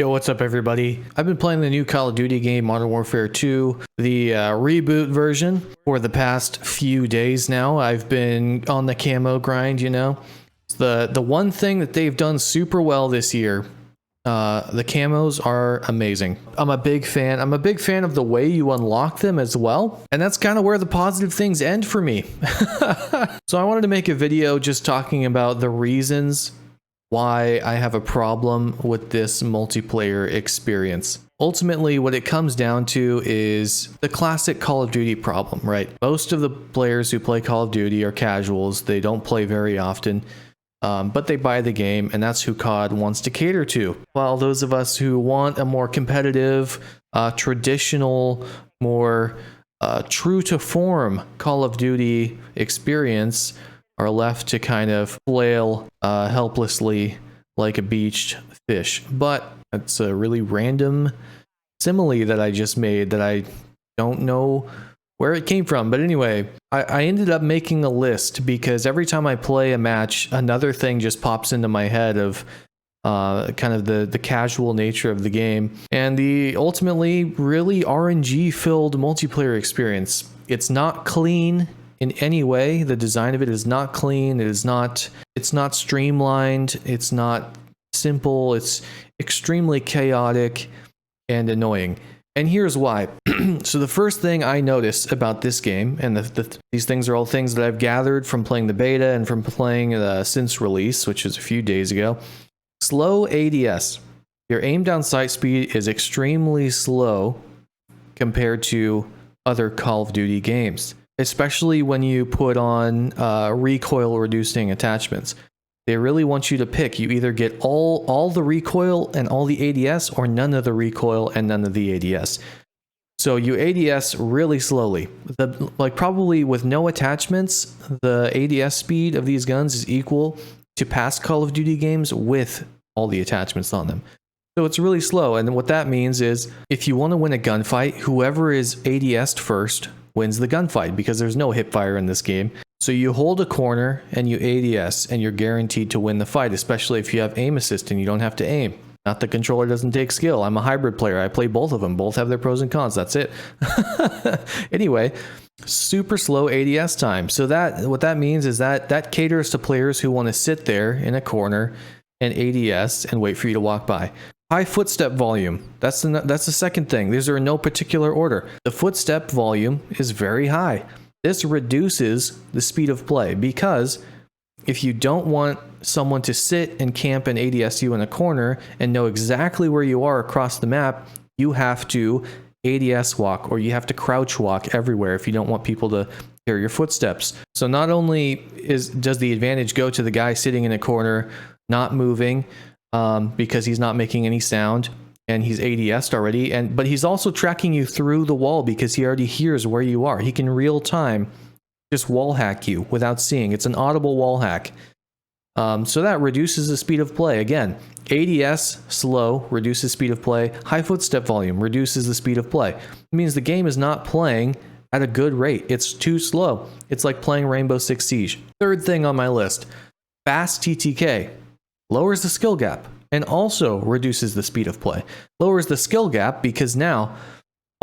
Yo, what's up everybody? I've been playing the new Call of Duty game, Modern Warfare 2, the reboot version, for the past few days now. I've been on the camo grind, you know. The one thing that they've done super well this year, the camos are amazing. I'm a big fan. I'm a big fan of the way you unlock them as well. And that's kind of where the positive things end for me. So I wanted to make a video just talking about the reasons why I have a problem with this multiplayer experience. Ultimately, what it comes down to is the classic Call of Duty problem, right? Most of the players who play Call of Duty are casuals. They don't play very often, but they buy the game, and that's who COD wants to cater to. While those of us who want a more competitive, traditional, more true to form Call of Duty experience are left to kind of flail helplessly like a beached fish. But it's a really random simile that I just made that I don't know where it came from. But anyway, I ended up making a list because every time I play a match, another thing just pops into my head of kind of the casual nature of the game and the ultimately really RNG filled multiplayer experience. It's not clean in any way. The design of it is not clean. It's not streamlined. It's not simple. It's extremely chaotic and annoying. And here's why. So the first thing I notice about this game, and these things are all things that I've gathered from playing the beta and from playing since release, which is a few days ago. Slow ADS. Your aim down sight speed is extremely slow compared to other Call of Duty games, especially when you put on recoil reducing attachments. They really want you to pick. You either get all the recoil and all the ADS, or none of the recoil and none of the ADS. So you ADS really slowly. Like probably with no attachments, the ADS speed of these guns is equal to past Call of Duty games with all the attachments on them. So it's really slow. And what that means is if you want to win a gunfight, whoever is ADS'd first wins the gunfight, because there's no hipfire in this game. So you hold a corner and you ADS and you're guaranteed to win the fight, especially if you have aim assist and you don't have to aim. Not the controller doesn't take skill. I'm a hybrid player. I play both of them. Both have their pros and cons. That's it. Anyway, super slow ADS time. So what that means is that caters to players who want to sit there in a corner and ADS and wait for you to walk by. High footstep volume. That's the second thing. These are in no particular order. The footstep volume is very high. This reduces the speed of play, because if you don't want someone to sit and camp and ADS you in a corner and know exactly where you are across the map, you have to ADS walk, or you have to crouch walk everywhere if you don't want people to hear your footsteps. So not only does the advantage go to the guy sitting in a corner not moving, because he's not making any sound and he's ADS'd already, but he's also tracking you through the wall because he already hears where you are. He can real time just wall hack you without seeing. It's an audible wall hack. So that reduces the speed of play. Again, ADS slow reduces speed of play. High footstep volume reduces the speed of play. It means the game is not playing at a good rate. It's too slow. It's like playing Rainbow Six Siege. Third thing on my list, fast TTK. Lowers the skill gap and also reduces the speed of play. Lowers the skill gap because now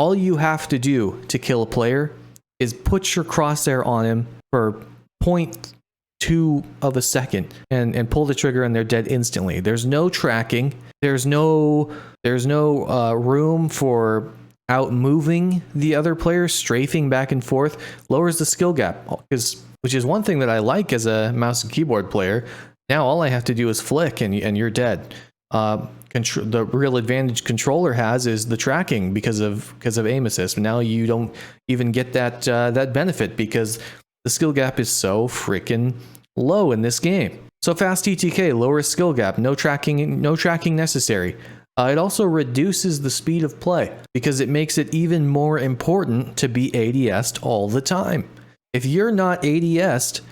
all you have to do to kill a player is put your crosshair on him for 0.2 of a second and pull the trigger and they're dead instantly. There's no tracking. There's no room for out moving the other player, strafing back and forth. Lowers the skill gap, which is one thing that I like as a mouse and keyboard player. Now all I have to do is flick and you're dead. The real advantage controller has is the tracking because of aim assist. Now you don't even get that benefit because the skill gap is so freaking low in this game. So fast TTK lowers skill gap, no tracking necessary. It also reduces the speed of play because it makes it even more important to be ADS'd all the time. If you're not ADS'd,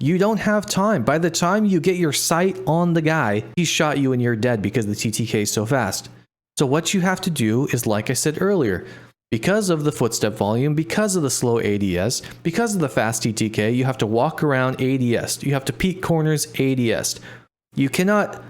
you don't have time. By the time you get your sight on the guy, he shot you and you're dead because the TTK is so fast. So what you have to do is, like I said earlier, because of the footstep volume, because of the slow ADS, because of the fast TTK, you have to walk around ADS. You have to peek corners ADS. You cannot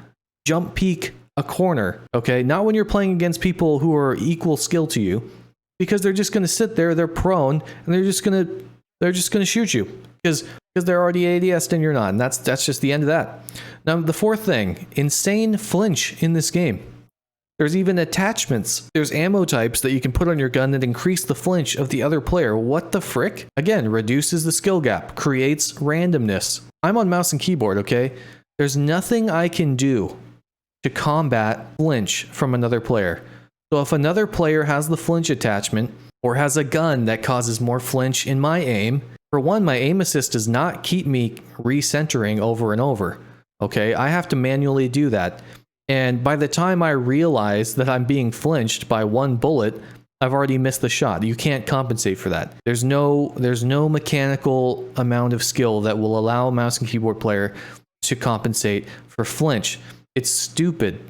jump peek a corner, okay? Not when you're playing against people who are equal skill to you, because they're just going to sit there, they're prone, and they're just going to shoot you because they're already ADS'd and you're not. And that's just the end of that. Now, the fourth thing, insane flinch in this game. There's even attachments. There's ammo types that you can put on your gun that increase the flinch of the other player. What the frick? Again, reduces the skill gap, creates randomness. I'm on mouse and keyboard, okay? There's nothing I can do to combat flinch from another player. So if another player has the flinch attachment or has a gun that causes more flinch in my aim, for one, my aim assist does not keep me recentering over and over. Okay, I have to manually do that. And by the time I realize that I'm being flinched by one bullet, I've already missed the shot. You can't compensate for that. There's no mechanical amount of skill that will allow a mouse and keyboard player to compensate for flinch. It's stupid.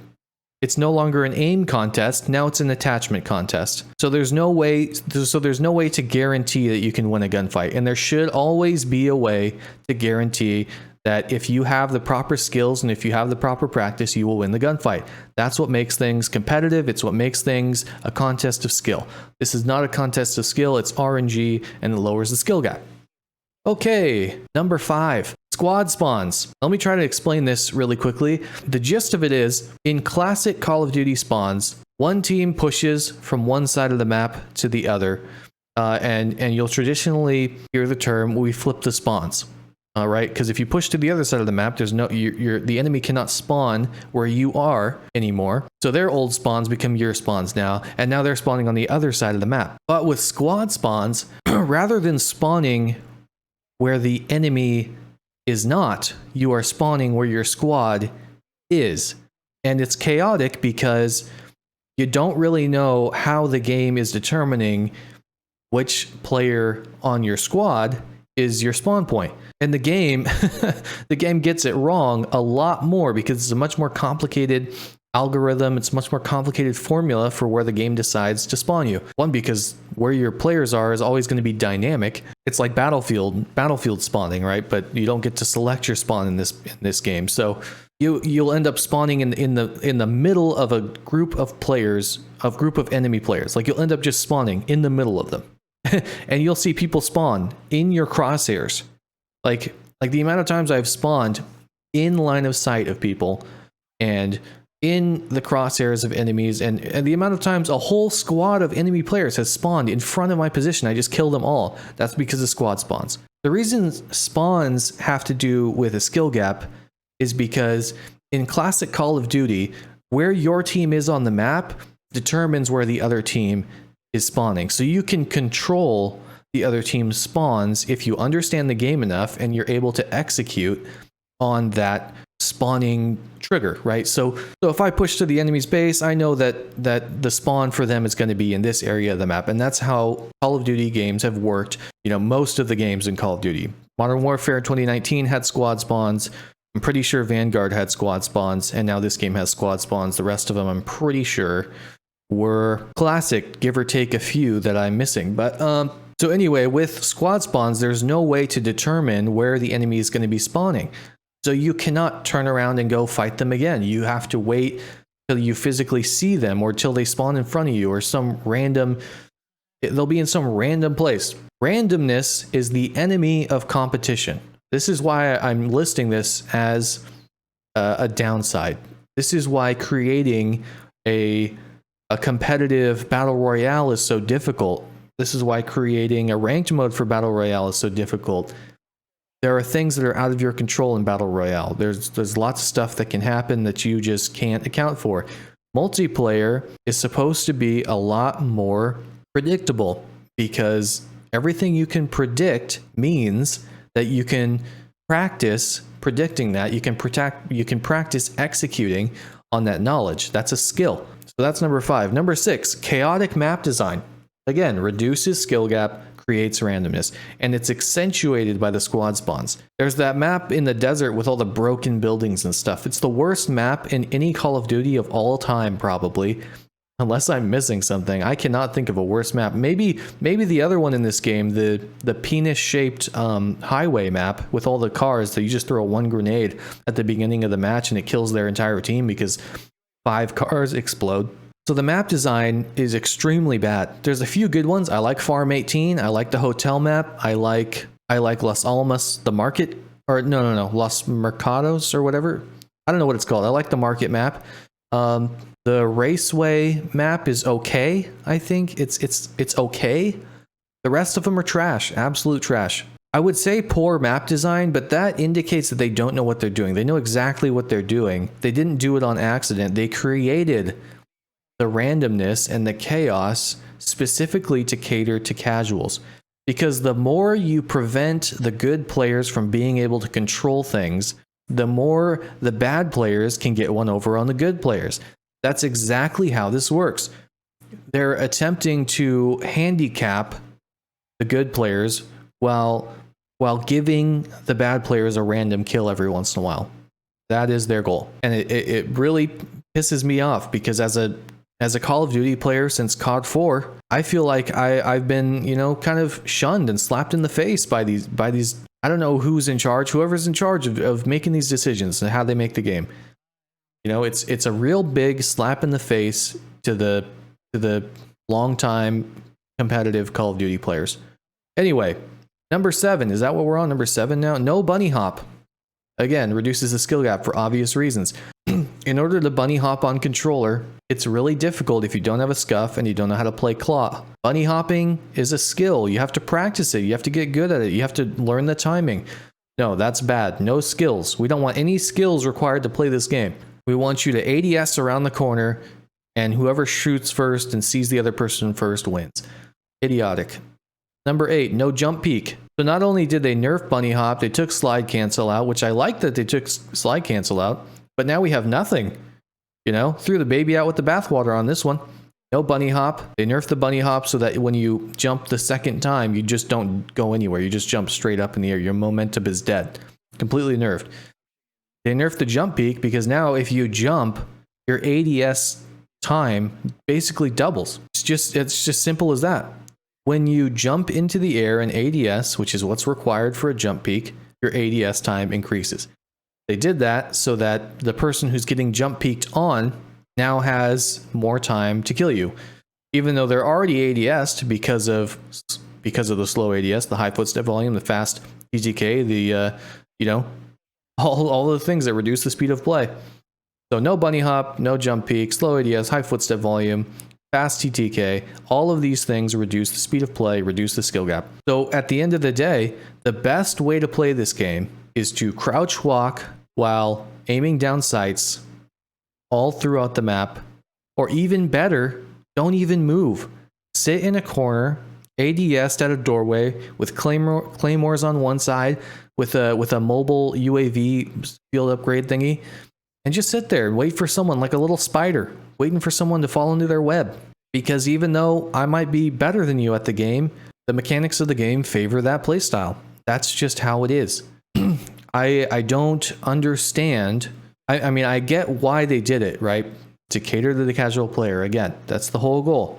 It's no longer an aim contest. Now it's an attachment contest. So there's no way to guarantee that you can win a gunfight. And there should always be a way to guarantee that if you have the proper skills and if you have the proper practice, you will win the gunfight. That's what makes things competitive. It's what makes things a contest of skill. This is not a contest of skill. It's RNG, and it lowers the skill gap. Okay, number 5, squad spawns. Let me try to explain this really quickly. The gist of it is, in classic Call of Duty spawns, one team pushes from one side of the map to the other, and you'll traditionally hear the term, we flip the spawns. Right? Because if you push to the other side of the map, there's no the enemy cannot spawn where you are anymore. So their old spawns become your spawns now, and now they're spawning on the other side of the map. But with squad spawns, rather than spawning where the enemy is not, you are spawning where your squad is. And it's chaotic because you don't really know how the game is determining which player on your squad is your spawn point. And the game gets it wrong a lot more because it's a much more complicated algorithm. It's a much more complicated formula for where the game decides to spawn you. One, because where your players are is always going to be dynamic. It's like Battlefield spawning, right? But you don't get to select your spawn in this game. So you'll end up spawning in the middle of a group of players, group of enemy players. Like you'll end up just spawning in the middle of them. And you'll see people spawn in your crosshairs. Like the amount of times I've spawned in line of sight of people and in the crosshairs of enemies, and the amount of times a whole squad of enemy players has spawned in front of my position, I just kill them all. That's because of squad spawns. The reason spawns have to do with a skill gap is because in classic Call of Duty, where your team is on the map determines where the other team is spawning. So you can control the other team's spawns if you understand the game enough and you're able to execute on that spawning trigger, right? So if I push to the enemy's base, I know that the spawn for them is going to be in this area of the map. And that's how Call of Duty games have worked. You know, most of the games in Call of Duty. Modern Warfare 2019 had squad spawns. I'm pretty sure Vanguard had squad spawns, and now this game has squad spawns. The rest of them, I'm pretty sure, were classic, give or take a few that I'm missing. But so anyway, with squad spawns, there's no way to determine where the enemy is going to be spawning. So you cannot turn around and go fight them again. You have to wait till you physically see them or till they spawn in front of you or they'll be in some random place. Randomness is the enemy of competition. This is why I'm listing this as a downside. This is why creating a competitive battle royale is so difficult. This is why creating a ranked mode for battle royale is so difficult. There are things that are out of your control in battle royale. There's lots of stuff that can happen that you just can't account for. Multiplayer is supposed to be a lot more predictable because everything you can predict means that you can practice predicting that. You can practice executing on that knowledge. That's a skill. So that's number 5. Number 6, chaotic map design. Again, reduces skill gap, creates randomness, and it's accentuated by the squad spawns. There's that map in the desert with all the broken buildings and stuff. It's the worst map in any Call of Duty of all time, probably. Unless I'm missing something. I cannot think of a worse map. Maybe the other one in this game, the penis-shaped highway map with all the cars that you just throw one grenade at the beginning of the match and it kills their entire team because 5 cars explode. So the map design is extremely bad. There's a few good ones. I like Farm 18. I like the hotel map. I like Las Almas, the market, or no, Los Mercados or whatever. I don't know what it's called. I like the market map. The raceway map is okay. I think it's okay. The rest of them are trash, absolute trash. I would say poor map design, but that indicates that they don't know what they're doing. They know exactly what they're doing. They didn't do it on accident. They created the randomness and the chaos specifically to cater to casuals. Because the more you prevent the good players from being able to control things, the more the bad players can get one over on the good players. That's exactly how this works. They're attempting to handicap the good players while giving the bad players a random kill every once in a while. That is their goal. And it really pisses me off because as a Call of Duty player since COD 4, I feel like I've been, kind of shunned and slapped in the face by these I don't know who's in charge, whoever's in charge of making these decisions and how they make the game. It's a real big slap in the face to the long-time competitive Call of Duty players. Anyway, number 7, is that what we're on? Number 7 now? No bunny hop. Again, reduces the skill gap for obvious reasons. In order to bunny hop on controller, it's really difficult if you don't have a scuff and you don't know how to play claw. Bunny hopping is a skill. You have to practice it. You have to get good at it. You have to learn the timing. No, that's bad. No skills. We don't want any skills required to play this game. We want you to ADS around the corner, and whoever shoots first and sees the other person first wins. Idiotic. Number 8, no jump peak. So not only did they nerf bunny hop, they took slide cancel out, which I like that they took slide cancel out, but now we have nothing. Threw the baby out with the bathwater on this one. No bunny hop. They nerfed the bunny hop so that when you jump the second time, you just don't go anywhere. You just jump straight up in the air. Your momentum is dead. Completely nerfed. They nerfed the jump peak because now if you jump, your ADS time basically doubles. It's just simple as that. When you jump into the air in ADS, which is what's required for a jump peak, your ADS time increases. They did that so that the person who's getting jump peaked on now has more time to kill you. Even though they're already ADS'd because of the slow ADS, the high footstep volume, the fast TTK, all the things that reduce the speed of play. So no bunny hop, no jump peak, slow ADS, high footstep volume, fast TTK, all of these things reduce the speed of play, reduce the skill gap. So at the end of the day, the best way to play this game is to crouch walk while aiming down sights all throughout the map, or even better, don't even move. Sit in a corner, ADS'd at a doorway with claymores on one side, with a mobile UAV field upgrade thingy, and just sit there and wait for someone like a little spider, waiting for someone to fall into their web. Because even though I might be better than you at the game, the mechanics of the game favor that playstyle. That's just how it is. I don't understand. I mean, I get why they did it, right? To cater to the casual player. Again, that's the whole goal.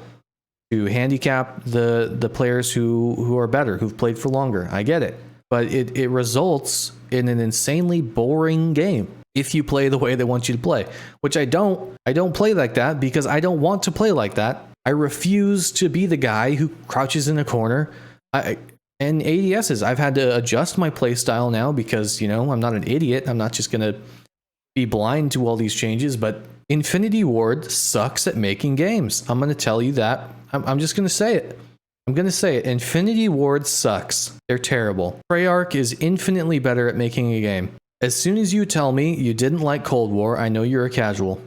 To handicap the players who are better, who've played for longer. I get it. But it results in an insanely boring game if you play the way they want you to play. Which I don't play like that because I don't want to play like that. I refuse to be the guy who crouches in a corner. And ADSs, I've had to adjust my play style now because, I'm not an idiot. I'm not just going to be blind to all these changes, but Infinity Ward sucks at making games. I'm going to tell you that. I'm just going to say it. I'm going to say it. Infinity Ward sucks. They're terrible. Treyarch is infinitely better at making a game. As soon as you tell me you didn't like Cold War, I know you're a casual.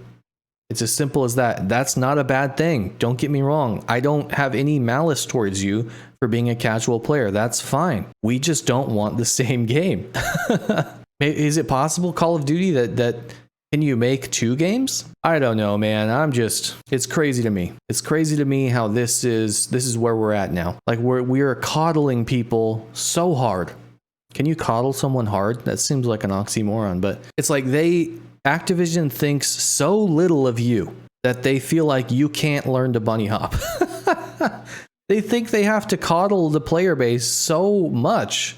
It's as simple as that. That's not a bad thing. Don't get me wrong. I don't have any malice towards you for being a casual player. That's fine. We just don't want the same game. Is it possible, Call of Duty, that can you make 2 games? I don't know, man. It's crazy to me. It's crazy to me how this is where we're at now. Like we're coddling people so hard. Can you coddle someone hard? That seems like an oxymoron, but it's like Activision thinks so little of you that they feel like you can't learn to bunny hop. They think they have to coddle the player base so much.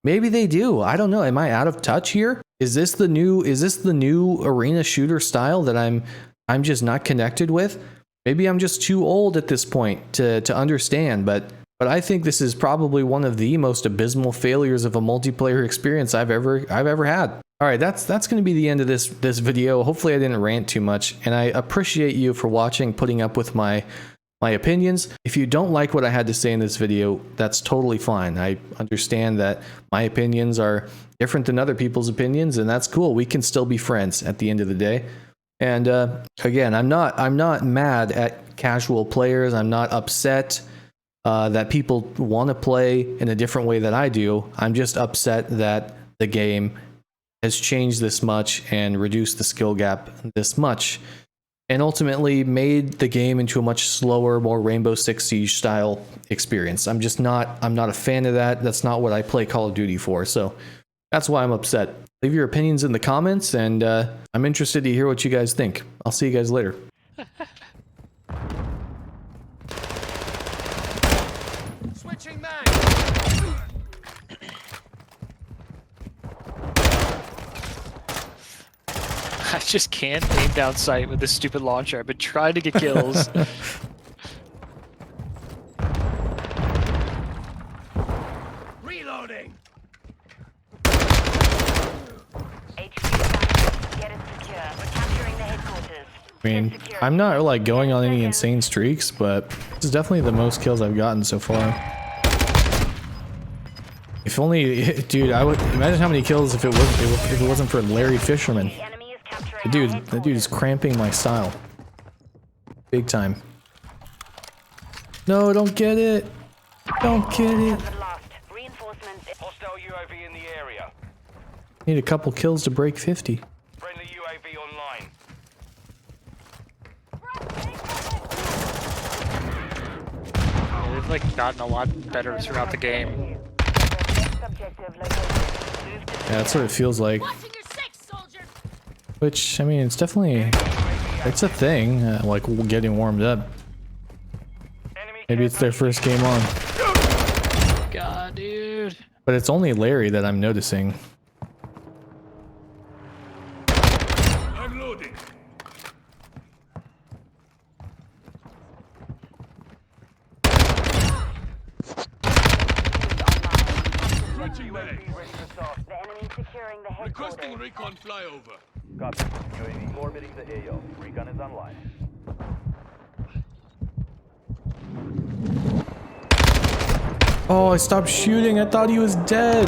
Maybe they do. I don't know. Am I out of touch here? Is this the new arena shooter style that I'm I'm just not connected with. Maybe I'm just too old at this point to understand, but I think this is probably one of the most abysmal failures of a multiplayer experience I've ever had. All right, that's going to be the end of this video. Hopefully I didn't rant too much, and I appreciate you for watching, putting up with my opinions. If you don't like what I had to say in this video, that's totally fine. I understand that my opinions are different than other people's opinions, and that's cool. We can still be friends at the end of the day. And again, I'm not mad at casual players. I'm not upset that people want to play in a different way that I do. I'm just upset that the game has changed this much and reduced the skill gap this much, and ultimately made the game into a much slower, more Rainbow Six Siege style experience. I'm not a fan of that. That's not what I play Call of Duty for. So that's why I'm upset. Leave your opinions in the comments, and I'm interested to hear what you guys think. I'll see you guys later. Switching mag. I just can't aim down sight with this stupid launcher. I've been trying to get kills. Reloading. Get it secure. We're capturing the headquarters. I mean, I'm not like going on any insane streaks, but this is definitely the most kills I've gotten so far. If only, dude, I would imagine how many kills if it wasn't for Larry Fisherman. The dude is cramping my style. Big time. No, don't get it. Don't get it. Hostile UAV in the area. Need a couple kills to break 50. Friendly UAV online. They've like gotten a lot better throughout the game. Yeah, that's what it feels like. Which, I mean, it's definitely, it's a thing, like getting warmed up. Maybe it's their first game on. God, dude. But it's only Larry that I'm noticing. I'm loading. Switching mag. The enemy securing the headquarters. Requesting recon flyover. Copy. UAV orbiting the AO. Recon is online. Oh, I stopped shooting. I thought he was dead.